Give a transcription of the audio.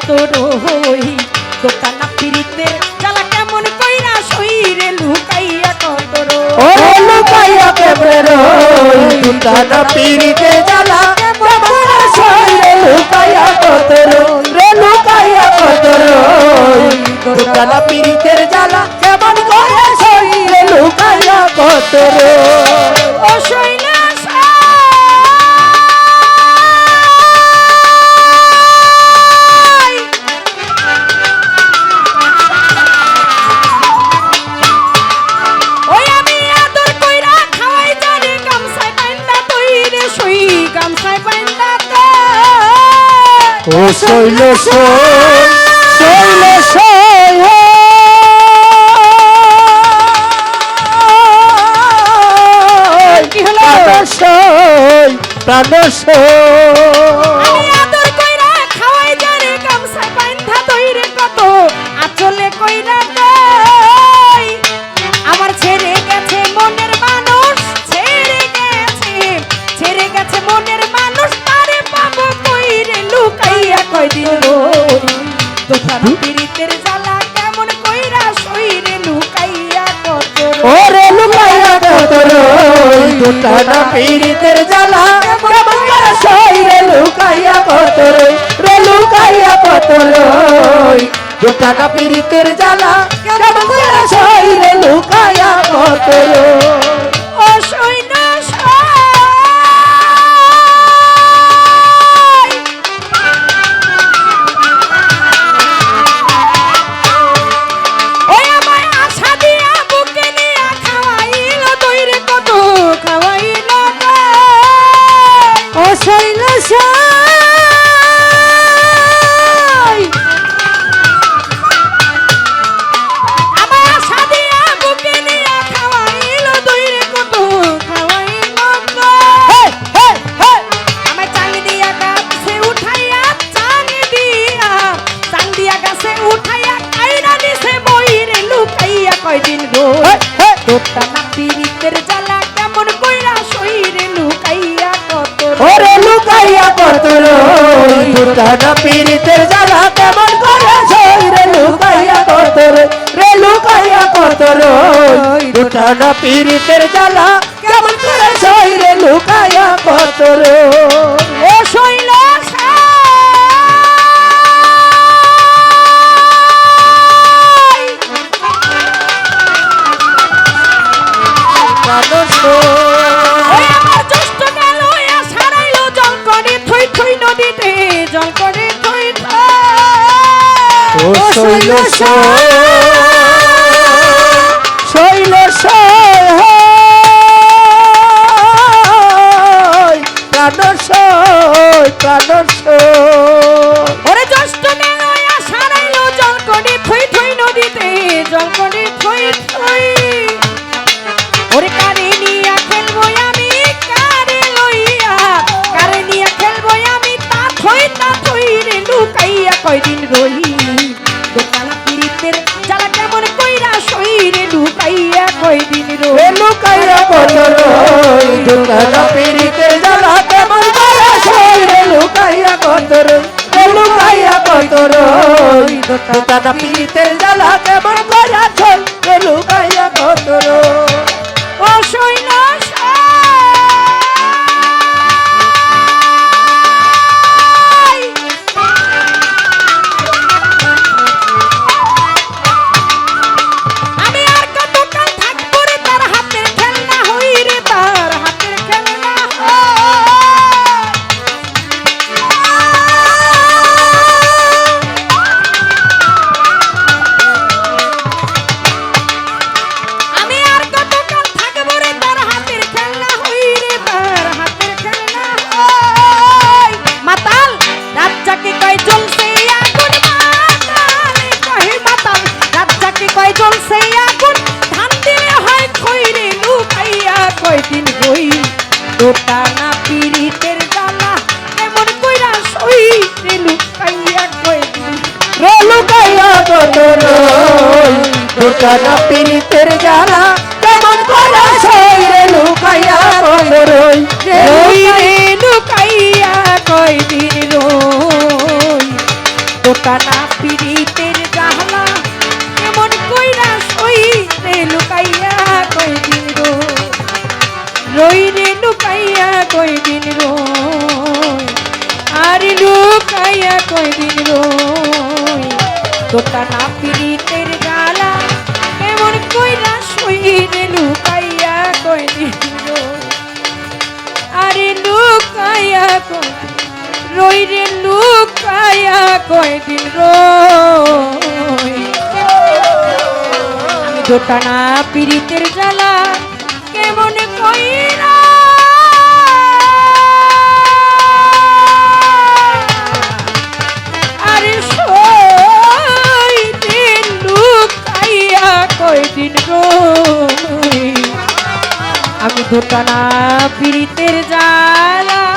কত রই দোকানা পিরিতে জ্বালা কেমন কইরা শরীরে লুকাইয়া কত রই ও লুকাইয়া কেমনে রই দোকানা পিরিতে জ্বালা কেমন কইরা শরীরে লুকাইয়া কত রই রে লুকাইয়া কত রই দোকানা পিরিতের জ্বালা কেমন কইরা শরীরে লুকাইয়া কত রই ও শৈলা ও শৈল শৈল কি হলো প্রাণ আদর কইরা খাওয়াই জারে গামছা বান্ধা দইরে কত আচলে কইরা দই আমার ছেড়ে গেছে মনের মানুষ ছেড়ে গেছে মনের মানুষ তারে পাবো কইরে লুকাইয়া কয়দিন রই দোকান পিরিতের জ্বালা কেমন কইরা শরীরে লুকাইয়া কত ওরে লুকাইয়া কত রই দোকানা পিরিতের জ্বালা কেমন করে শরীরে লুকাইয়া কত রই রে লুকাইয়া কত রই দোকানা পিরিতের জ্বালা কেমন করে শরীরে লুকাইয়া কত রই ও শৈনা কয়দিন রই দোকানা পিরিতের জ্বালা কেমন কইরা শরীরে লুকাইয়া কত ওরে লুকাইয়া কত রই দোকানা পিরিতের জ্বালা কেমন করে শরীরে লুকাইয়া কত রই রে লুকাইয়া কত রই দোকানা পিরিতের জ্বালা কেমন করে শরীরে লুকাইয়া কত রই ও শৈলা শৈল শৈল প্রাণ ওরে জ্যৈষ্ঠ মেলয়া সারাইলো জল করে থই থই নদীতে জল করে থই থই ওরে কারে নিয়া খেলবো আমি কারে নিয়া খেলবো আমি তা থই রে লুকাইয়া কয়দিন রই দোকানা পিরিতের জ্বালা কেমন কইরা শরীরে লুকাইয়া কয়দিন রই লুকাইয়া কত রই দোকানা পিরিতের জ্বালা কেমন করে শরীরে লুকাইয়া কত রই লুকাইয়া কত রই দোকানা পিরিতের জ্বালা কেমন করে শরীরে লুকাইয়া কত রই ও শৈলা দোকানা পিরিতের জ্বালা কেমন কইরা শরীরে লুকাইয়া কয়দিন লুকাইয়া কত রই দোকানা পিরিতের জ্বালা কেমন করে শরীরে লুকাইয়া কত রই লুকাইয়া কয়দিন রই দোটানা পিরিতের জাহলা কেমন কইরা সইতে লুকাইয়া কয়দিন রই রে লুকাইয়া কয়দিন রই আর লুকাইয়া কয়দিন রই দোটানা পিরিতের জালা কেমন কইরা সইতে লুকাইয়া কয়দিন রই আরে লুকাইয়া কয়দিন রই রে লুকাইয়া কয়দিন রই আমি দোটানা পিরিতের জ্বালা কেমন কইরা আরে সইতে লুকাইয়া কয়দিন রই আমি দোটানা পিরিতের জ্বালা